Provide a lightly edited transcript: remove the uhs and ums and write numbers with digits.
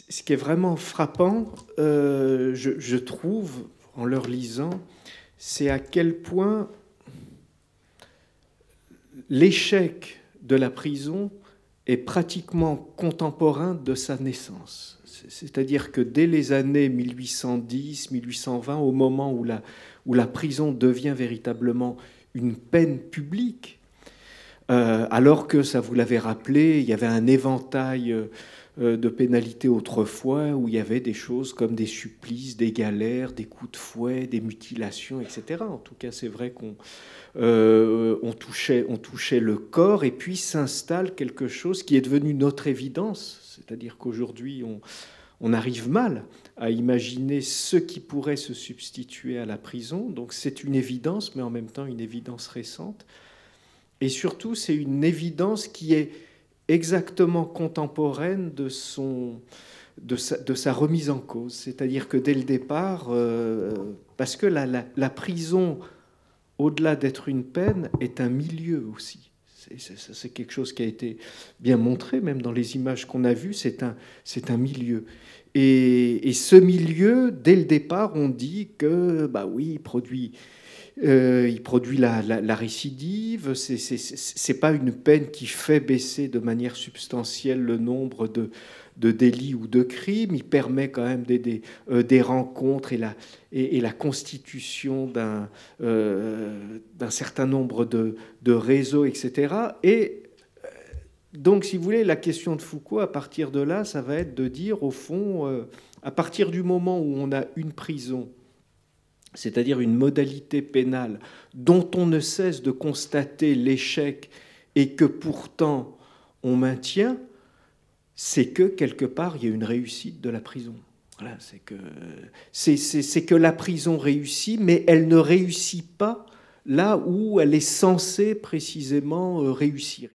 Ce qui est vraiment frappant, je trouve, en leur lisant, c'est à quel point l'échec de la prison est pratiquement contemporain de sa naissance. C'est-à-dire que dès les années 1810, 1820, au moment où la prison devient véritablement une peine publique, alors que, ça vous l'avez rappelé, il y avait un éventail de pénalités autrefois, où il y avait des choses comme des supplices, des galères, des coups de fouet, des mutilations, etc. En tout cas, c'est vrai on touchait le corps, et puis s'installe quelque chose qui est devenu notre évidence, c'est-à-dire qu'aujourd'hui, on arrive mal à imaginer ce qui pourrait se substituer à la prison. Donc c'est une évidence, mais en même temps une évidence récente. Et surtout, c'est une évidence qui est exactement contemporaine de sa remise en cause. C'est-à-dire que dès le départ, parce que la prison, au-delà d'être une peine, est un milieu aussi. C'est quelque chose qui a été bien montré, même dans les images qu'on a vues, c'est un milieu. Et ce milieu, dès le départ, on dit que, bah oui, il produit la récidive. C'est pas une peine qui fait baisser de manière substantielle le nombre de délits ou de crimes. Il permet quand même des rencontres et la constitution d'un certain nombre de réseaux, etc. Et donc, si vous voulez, la question de Foucault, à partir de là, ça va être de dire, au fond, à partir du moment où on a une prison, c'est-à-dire une modalité pénale dont on ne cesse de constater l'échec et que pourtant on maintient, c'est que quelque part, il y a une réussite de la prison. Voilà, c'est que la prison réussit, mais elle ne réussit pas là où elle est censée précisément réussir.